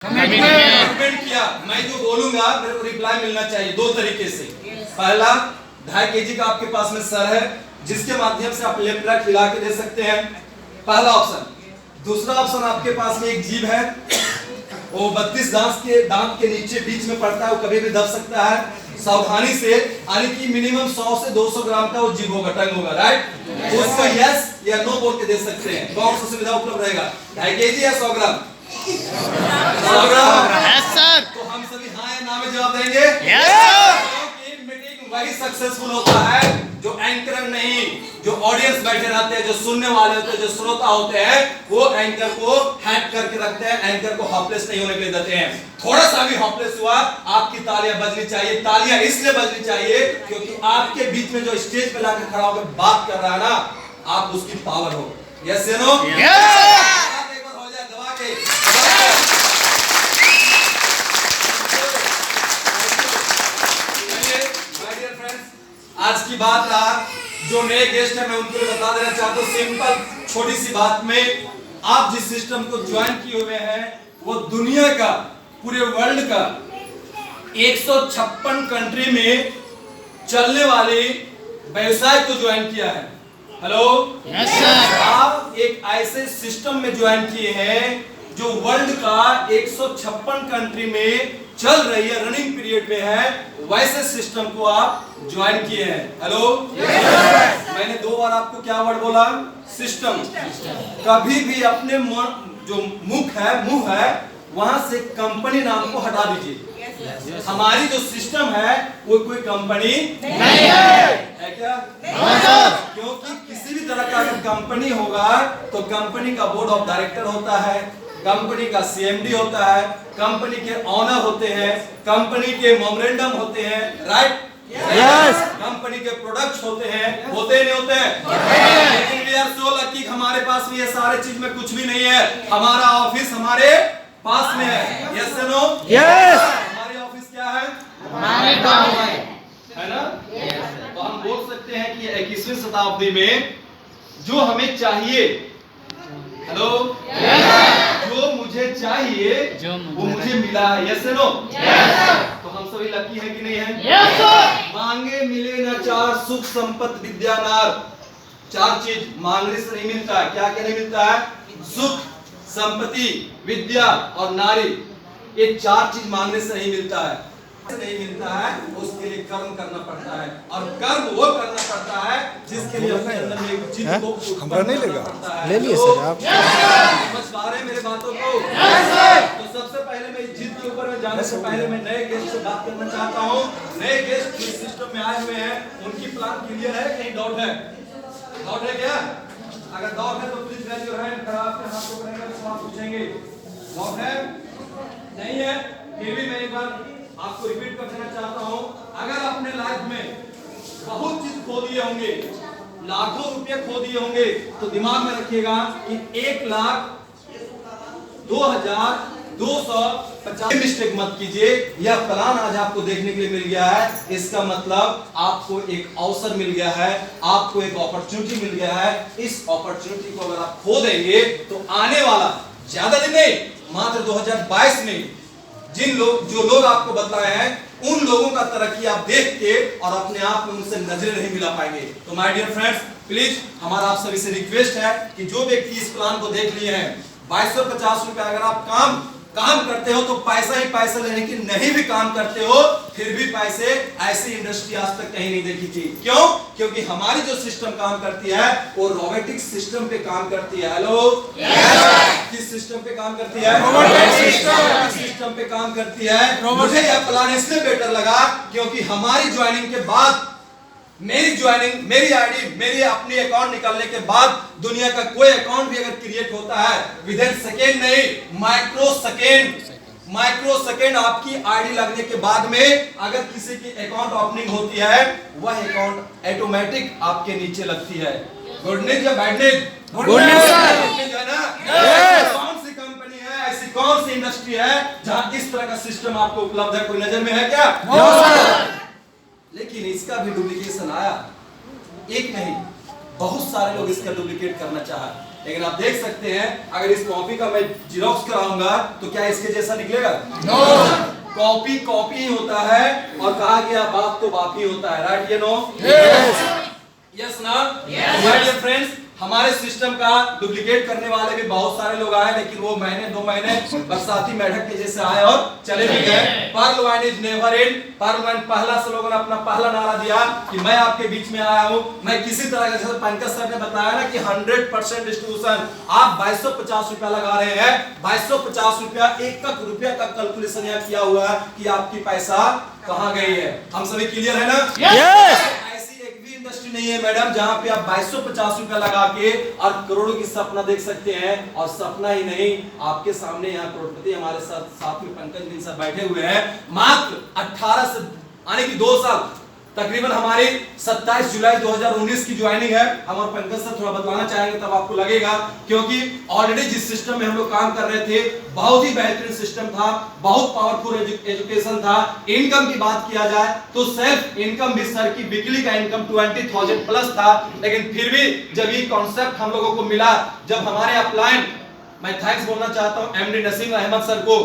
Commitment किया। मैं जो बोलूंगा मेरे को रिप्लाई मिलना चाहिए दो तरीके से। पहला 2.5 kg का आपके पास में सर है जिसके माध्यम से आप लेफ्ट राइट हिला के दे सकते हैं, पहला ऑप्शन। दूसरा ऑप्शन आपके पास में एक जीभ है, वो 32 दांत के नीचे बीच में पड़ता है, वो कभी भी दब सकता है। सावधानी से, यानी कि मिनिमम 100 से 200 ग्राम का वो जीभ होगा, टंग होगा, राइट। उसको यस या नो बोल के दे सकते हैं, कौन सा सुविधा उपलब्ध रहेगा, 2.5 kg या 100 ग्राम? 100 ग्राम। Yes sir. तो हम सभी हाँ या ना में जवाब देंगे। Yes sir. मीटिंग वही सक्सेसफुल होता है जो एंकर नहीं, जो ऑडियंस बैठे रहते हैं, जो सुनने वाले होते हैं, जो श्रोता होते हैं, वो एंकर को हैक करके रखते हैं, एंकर को हॉपलेस नहीं होने के लिए देते हैं। थोड़ा सा भी हॉपलेस हुआ आपकी तालियां बजनी चाहिए। तालियां इसलिए बजनी चाहिए क्योंकि आपके बीच में जो स्टेज पे लाकर खड़ा होकर बात कर रहा है ना, आप उसकी पावर हो। यस या नो? एक बार हो जाए दबा के। आज की बात रहा, जो नए गेस्ट है मैं उनको बता देना चाहता हूँ सिंपल छोटी सी बात में, आप जिस सिस्टम को ज्वाइन किए हुए हैं वो दुनिया का, पूरे वर्ल्ड का 156 कंट्री में चलने वाले व्यवसाय को ज्वाइन किया है। Hello, yes sir. आप एक ऐसे सिस्टम में ज्वाइन किए हैं जो वर्ल्ड का 156 कंट्री में चल रही है, रनिंग पीरियड में है, वैसे सिस्टम को आप ज्वाइन किए हैं। हेलो, मैंने 2 बार आपको क्या वर्ड बोला, सिस्टम। कभी भी अपने जो मुंह है वहां से कंपनी नाम को हटा दीजिए। हमारी जो सिस्टम है वो कोई कंपनी नहीं है क्या? क्योंकि किसी भी तरह का अगर कंपनी होगा तो कंपनी का बोर्ड ऑफ डायरेक्टर होता है, कंपनी का सीएमडी होता है, कंपनी के ऑनर होते हैं, कंपनी के मेमोरेंडम होते हैं, राइट? यस। कंपनी के प्रोडक्ट्स होते हैं, होते नहीं होते हैं? लेकिन वी आर सो लकी हमारे पास में ये सारे चीज में कुछ भी नहीं है। हमारा ऑफिस हमारे पास में है। यस या नो? यस। हमारी ऑफिस क्या है? हमारे गांव में है ना? तो हम बोल सकते हैं कि 21वीं शताब्दी में जो हमें चाहिए, हेलो, जो मुझे चाहिए वो मुझे मिला है। यस या नो? तो हम सभी लकी है कि नहीं है? Yes sir. मांगे मिले न 4, सुख संपत्ति विद्या नार। 4 चीज मांगने से नहीं मिलता है। क्या क्या नहीं मिलता है? सुख, संपत्ति, विद्या और नारी। ये 4 चीज मांगने से नहीं मिलता है, नहीं मिलता है। उसके लिए कर्म करना पड़ता है, और कर्म वो करना पड़ता है जिसके लिए अपने अंदर में एक जिद को हमरा नहीं लगा, ले लिए सर आप। समझ पा रहे हैं मेरे बातों को? तो सबसे पहले मैं जिद के ऊपर में जाने से पहले मैं नए गेस्ट से बात करना चाहता हूँ। नए गेस्ट इस सिस्टम में आए हुए हैं, उनकी प्लान क्लियर है, कहीं डाउट है? डाउट है क्या? अगर डाउट है तो प्लीज रेज योर हैंड, खड़ा अपने हाथ को करेंगे, सवाल पूछेंगे। डाउट है? नहीं है? फिर भी मैं एक बार आपको रिपीट कर देना चाहता हूं, अगर अपने लाइफ में बहुत चीज खो दिए होंगे, लाखों रुपए खो दिए होंगे, तो दिमाग में रखिएगा कि 1,02,250 मिस्टेक मत कीजिए। यह प्लान आज आपको देखने के लिए मिल गया है, इसका मतलब आपको एक अवसर मिल गया है, आपको एक अपॉर्चुनिटी मिल गया है। इस अपॉर्चुनिटी को अगर आप खो देंगे तो आने वाला ज्यादा दिन नहीं, मात्र 2022 में जो लोग आपको बतलाए हैं, उन लोगों का तरक्की आप देख के और अपने आप में उनसे नजरें नहीं मिला पाएंगे। तो माय डियर फ्रेंड्स, प्लीज हमारा आप सभी से रिक्वेस्ट है कि जो व्यक्ति इस प्लान को देख लिए हैं, 2250 रुपए अगर आप काम करते हो तो पैसा ही पैसा लेने की, नहीं भी काम करते हो फिर भी पैसे, ऐसी इंडस्ट्री आज तक कहीं नहीं देखी थी। क्यों? क्योंकि हमारी जो सिस्टम काम करती है वो रोबोटिक सिस्टम पे काम करती है। हेलो, किस सिस्टम पे काम करती है? रोबोटिक सिस्टम पे काम करती है। मुझे यह प्लान इसलिए बेटर लगा क्योंकि हमारी ज्वाइनिंग के बाद, मेरी आईडी, मेरी अपनी अकाउंट निकालने के बाद दुनिया का कोई अकाउंट भी अगर क्रिएट होता है, विद इन सेकेंड नहीं, माइक्रो सेकेंड आपकी आईडी लगने के बाद में अगर किसी की अकाउंट ओपनिंग होती है, वह अकाउंट ऑटोमेटिक आपके नीचे लगती है। गुड न्यूज़ या बैड न्यूज़? गुड न्यूज़ है ना? कौन सी कंपनी है, ऐसी कौन सी इंडस्ट्री है जहां इस तरह का सिस्टम आपको उपलब्ध है? कोई नजर में है क्या? लेकिन इसका भी डुप्लीकेशन आया, एक नहीं बहुत सारे लोग इसका डुप्लीकेट करना चाहा। लेकिन आप देख सकते हैं अगर इस कॉपी का मैं जेरॉक्स कराऊंगा तो क्या इसके जैसा निकलेगा? नो। कॉपी कॉपी ही होता है और कहा गया बाप तो बाप ही होता है। राइट, ये नो? यस। यस ना? माय डियर फ्रेंड्स, हमारे सिस्टम का डुप्लीकेट करने वाले भी बहुत सारे लोग आए, लेकिन वो महीने 2 महीने बरसाती मेढक के जैसे आए और चले भी गए। Pearl wine is never end. Pearl wine पहला से लोगों ने अपना पहला नारा दिया कि मैं आपके बीच में आया हूं, मैं किसी तरह का, जैसे पंकज सर ने बताया ना कि 100% डिस्ट्रीब्यूशन। आप 2250 रुपया लगा रहे हैं, 2250 रुपया, 1 रुपया का कैलकुलेशन यहाँ किया हुआ है कि आपकी पैसा कहां गई है। हम सभी क्लियर है ना? यस। इंडस्ट्री नहीं है मैडम जहां पे आप 2250 रुपया लगा के और करोड़ों की सपना देख सकते हैं। और सपना ही नहीं, आपके सामने यहाँ करोड़पति हमारे साथ में पंकज बिन सर बैठे हुए हैं। मात्र 18 से आने की 2 साल, तकरीबन हमारी 27 जुलाई 2019 की ज्वाइनिंग है। हम और पंकज सर थोड़ा बतलाना चाहेंगे तब आपको लगेगा, क्योंकि ऑलरेडी जिस सिस्टम में हम लोग काम कर रहे थे बहुत ही बेहतरीन सिस्टम था, बहुत पावरफुल एजुकेशन था। इनकम की बात किया जाए तो सेल्फ इनकम भी सर की वीकली का इनकम 20,000 प्लस था। लेकिन फिर भी जब ये कॉन्सेप्ट हम लोगों को मिला, जब हमारे अपलाइन, मैं थैंक्स बोलना चाहता हूं एमडी नसीम अहमद सर को,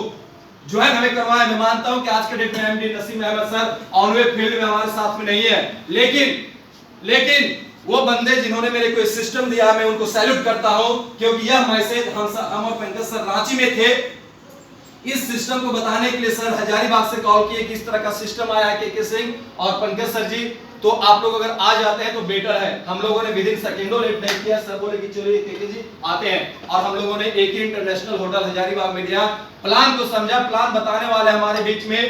ज्वाइन हमें करवाया। मैं मानता हूं कि आज के डेट में MD Naseem Ahmed sir on way field में हमारे साथ में नहीं है, लेकिन वो बंदे जिन्होंने मेरे को सिस्टम दिया, मैं उनको सैल्यूट करता हूं, क्योंकि यह मैसेज हम और पंकज सर रांची में थे इस सिस्टम को बताने के लिए। सर हजारीबाग से कॉल किए कि इस तरह का सिस्टम आया है के सिंह और पंकज सर जी, तो आप लोग अगर आ जाते हैं तो बेटर है। हम लोगों ने विदिन सेकंडों लेट नहीं किया, सर बोले कि चलिए के जी आते हैं, और हम लोगों ने एक ही इंटरनेशनल होटल हजारीबाग में गया, प्लान को समझा। प्लान बताने वाले हमारे बीच में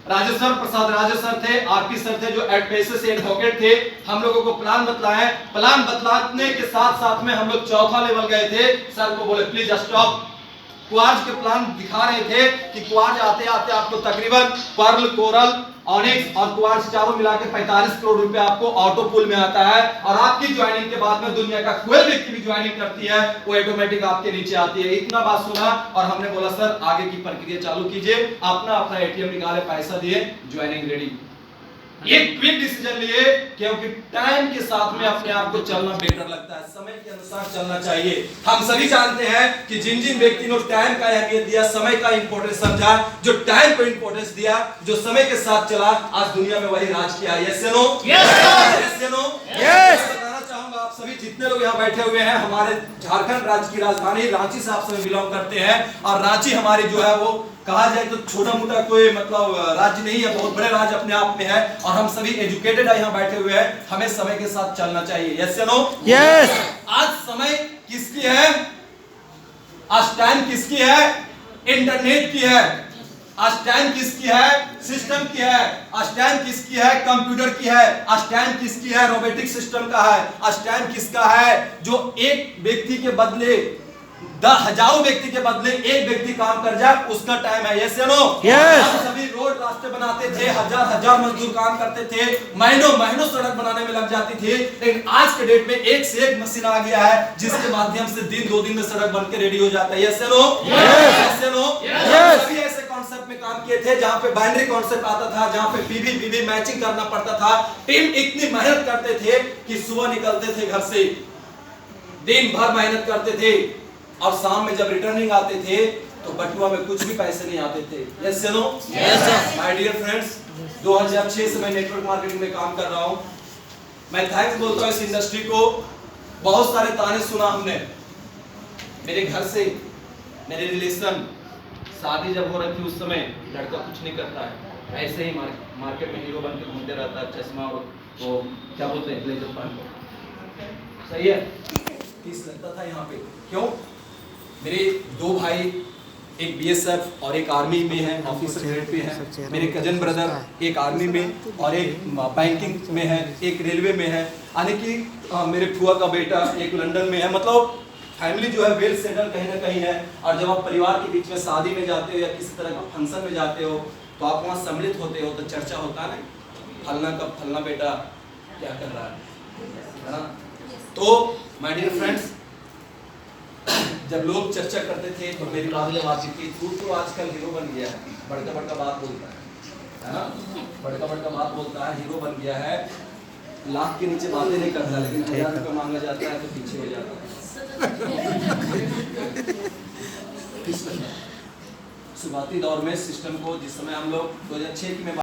राजेश्वर प्रसाद राजे सर थे, आरपी सर थे जो पेशे से एडवोकेट थे। हम लोगों को प्लान बतलाया, प्लान बतलाने के साथ साथ में हम लोग चौथा लेवल गए थे। सर को बोले प्लीज स्टॉप, क्वार्ज के प्लान दिखा रहे थे कि क्वार्ज आते आते आपको तकरीबन पर्ल, कोरल, ऑनिक्स और क्वार्ज चारों मिला के 45 करोड़ रुपए आपको ऑटो पूल में आता है। और आपकी ज्वाइनिंग के बाद में दुनिया का कोई व्यक्ति भी ज्वाइनिंग करती है वो ऑटोमेटिक आपके नीचे आती है। इतना बात सुना और हमने बोला सर आगे की प्रक्रिया चालू कीजिए, अपना एटीएम निकाले, पैसा दिए, ज्वाइनिंग रेडी। एक क्विक डिसीजन लिए, क्योंकि टाइम के साथ में अपने आप को चलना बेटर लगता है, समय के अनुसार चलना चाहिए। हम सभी जानते हैं कि जिन जिन व्यक्ति ने टाइम का अहमियत दिया, समय का इंपॉर्टेंस समझा, जो टाइम को इंपॉर्टेंस दिया, जो समय के साथ चला, आज दुनिया में वही राज किया। यस या नो? यस या नो? यस। बताना चाहूंगा आप सभी जितने लोग यहाँ बैठे हुए हैं, हमारे झारखंड राज्य की राजधानी रांची से आप सभी बिलोंग करते हैं, और रांची हमारी जो है वो कहा जाए तो छोटा मोटा कोई मतलब राज्य नहीं है, बहुत बड़े राज्य अपने आप में है। और हम सभी एजुकेटेड है यहाँ बैठे हुए हैं, हमें समय के साथ चलना चाहिए। यस या नो? यस। आज समय किसकी है? आज टाइम किसकी है? इंटरनेट की है। आज टाइम किसकी है? सिस्टम की है। आज टाइम किसकी है? कंप्यूटर की है। आज टाइम किसकी है? रोबोटिक सिस्टम का है। आज टाइम किसका है? जो एक व्यक्ति के बदले हजारों व्यक्ति के बदले एक व्यक्ति काम कर जाए, उसका टाइम है। यस या नो? यस। हम सभी रोड रास्ते बनाते थे, हजार मजदूर काम करते थे, महीनों सड़क बनाने में लग जाती थी। लेकिन आज के डेट में एक से एक मशीन आ गया है जिसके माध्यम से दिन 2 दिन में सड़क बन के रेडी हो जाता है। यस या नो? यस या नो? यस। सभी ऐसे कॉन्सेप्ट में काम किए थे जहां पे बाइनरी कॉन्सेप्ट आता था, जहां पे पीवी मैचिंग करना पड़ता था। टीम इतनी मेहनत करते थे कि सुबह निकलते थे घर से, दिन भर मेहनत करते थे, और शाम में जब रिटर्निंग आते थे तो बटुआ में कुछ भी पैसे नहीं आते थे। यस या no? Yes sir. My dear friends, 2006 से मैं नेटवर्क मार्केटिंग में काम कर रहा हूं। मैं थैंक्स बोलता हूं इस इंडस्ट्री को। बहुत सारे ताने सुना हमने, मेरे घर से, मेरे रिलेशन, शादी जब हो रही थी उस समय लड़का कुछ नहीं करता है, ऐसे ही मार्केट में हीरो बन के घूमते रहता है, चश्मा और वो क्या बोलते हैं ब्लेजर पहन के। सही है, फीस लगता था यहाँ पे। क्यों? मेरे 2 भाई, एक बीएसएफ और एक आर्मी में है, ऑफिसर ग्रेड पे है। मेरे कजन ब्रदर एक आर्मी में और एक बैंकिंग में है, एक रेलवे में है। यानी कि मेरे फुआ का बेटा एक लंदन में है। मतलब फैमिली जो है वेल सेटल कहीं ना कहीं है। और जब आप परिवार के बीच में शादी में जाते हो या किसी तरह का फंक्शन में जाते हो तो आप वहाँ सम्मिलित होते हो तो चर्चा होता है ना, फलना का फलना बेटा क्या कर रहा है ना। तो माय डियर फ्रेंड्स, जब लोग चर्चा करते थे तो मेरी बात जब आती थी, तू तो आजकल हीरो बन गया है, बड़का बात बोलता है ना, बड़का बात बोलता है, हीरो बन गया है, लाख के नीचे बातें नहीं करता, लेकिन 1000 रुपये मांगा जाता है तो पीछे हो जाता है। शुरुआती दौर में सिस्टम को जिस समय हम लोग 2006 में